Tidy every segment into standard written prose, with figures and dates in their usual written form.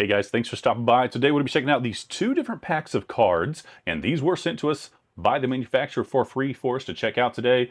Hey guys, thanks for stopping by. Today we'll be checking out these two different packs of cards, and these were sent to us by the manufacturer for free for us to check out today.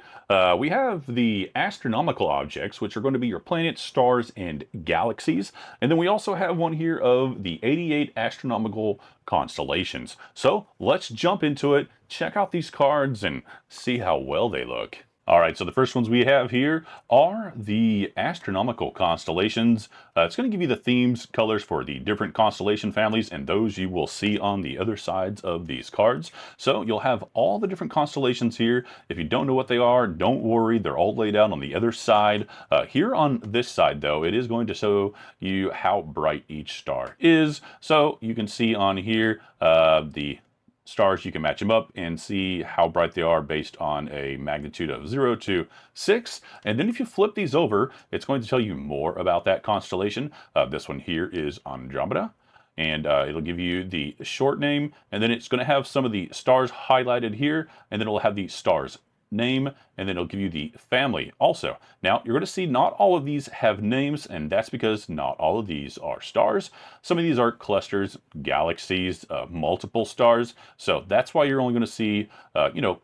We have the astronomical objects, which are going to be your planets, stars, and galaxies. And then we also have one here of the 88 astronomical constellations. So let's jump into it, check out these cards, and see how well they look. All right, so the first ones we have here are the astronomical constellations. It's going to give you the themes, colors for the different constellation families, and those you will see on the other sides of these cards. So you'll have all the different constellations here. If you don't know what they are, don't worry. They're all laid out on the other side. Here on this side, though, it is going to show you how bright each star is. So you can see on here the stars, you can match them up and see how bright they are based on a magnitude of 0 to 6. And then if you flip these over, it's going to tell you more about that constellation. This one here is Andromeda, and it'll give you the short name, and then it's going to have some of the stars highlighted here, and then it'll have the stars name, and then it'll give you the family also. Now you're going to see not all of these have names, and that's because not all of these are stars. Some of these are clusters, galaxies, multiple stars. So that's why you're only going to see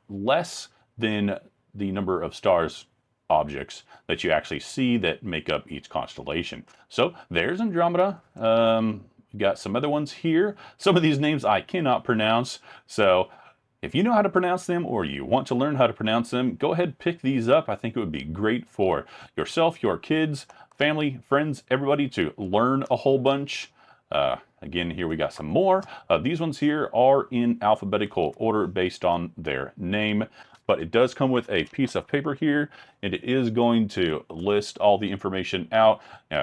less than the number of stars objects that you actually see that make up each constellation. So there's Andromeda. We got some other ones here. Some of these names I cannot pronounce, so if you know how to pronounce them or you want to learn how to pronounce them, go ahead and pick these up. I think it would be great for yourself, your kids, family, friends, everybody to learn a whole bunch. Again, here we got some more. These ones here are in alphabetical order based on their name, but it does come with a piece of paper here, and it is going to list all the information out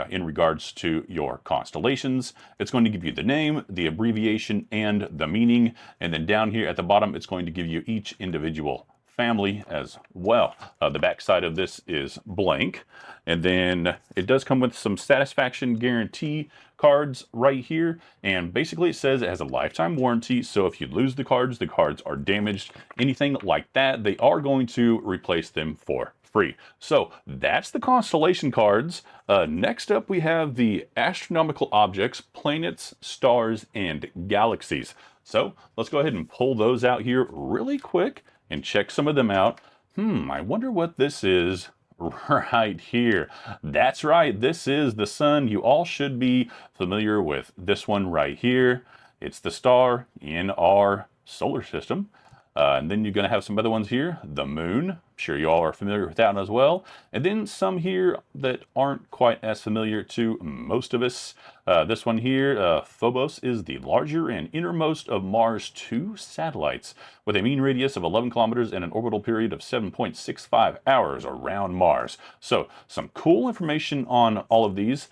in regards to your constellations. It's going to give you the name, the abbreviation, and the meaning. And then down here at the bottom, it's going to give you each individual family as well. The back side of this is blank, and then it does come with some satisfaction guarantee cards right here, and basically it says it has a lifetime warranty, so if you lose the cards are damaged, anything like that, they are going to replace them for free. So that's the constellation cards. Next up we have the astronomical objects, planets, stars, and galaxies. So let's go ahead and pull those out here really quick and check some of them out. I wonder what this is right here. That's right, this is the sun. You all should be familiar with this one right here. It's the star in our solar system. And then you're going to have some other ones here. The moon, I'm sure you all are familiar with that as well. And then some here that aren't quite as familiar to most of us. This one here, Phobos, is the larger and innermost of Mars' two satellites, with a mean radius of 11 kilometers and an orbital period of 7.65 hours around Mars. So some cool information on all of these.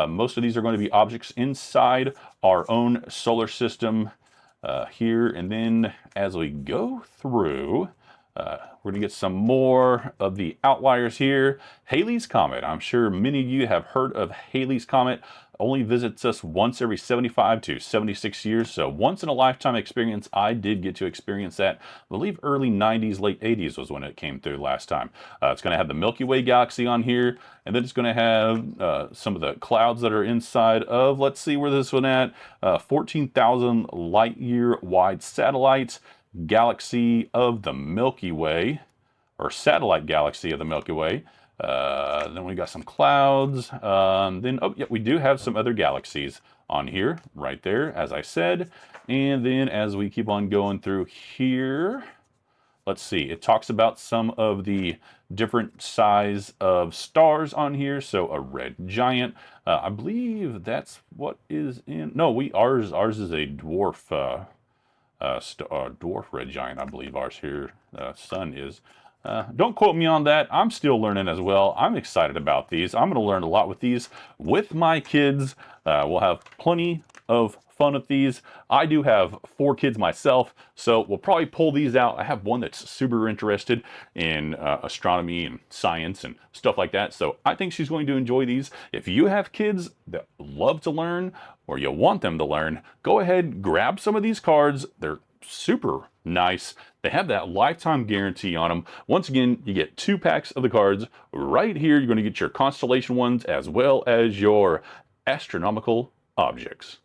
Most of these are going to be objects inside our own solar system here, and then as we go through, we're going to get some more of the outliers here. Halley's Comet. I'm sure many of you have heard of Halley's Comet. Only visits us once every 75 to 76 years, so once in a lifetime experience. I did get to experience that. I believe early 90s, late 80s was when it came through last time. It's going to have the Milky Way galaxy on here, and then it's going to have some of the clouds that are inside of, let's see where this one at, 14,000 light year wide satellites, galaxy of the Milky Way, or satellite galaxy of the Milky Way. Then we got some clouds. Then, oh yeah, we do have some other galaxies on here, right there, as I said. And then as we keep on going through here, let's see, it talks about some of the different size of stars on here. So a red giant, I believe that's what is in, no, ours is a dwarf, dwarf red giant, I believe ours here, sun is. Don't quote me on that. I'm still learning as well. I'm excited about these. I'm going to learn a lot with these with my kids. We'll have plenty of fun with these. I do have 4 kids myself, so we'll probably pull these out. I have one that's super interested in astronomy and science and stuff like that, so I think she's going to enjoy these. If you have kids that love to learn or you want them to learn, go ahead, grab some of these cards. They're super nice. They have that lifetime guarantee on them. Once again, you get 2 packs of the cards right here. You're going to get your constellation ones as well as your astronomical objects.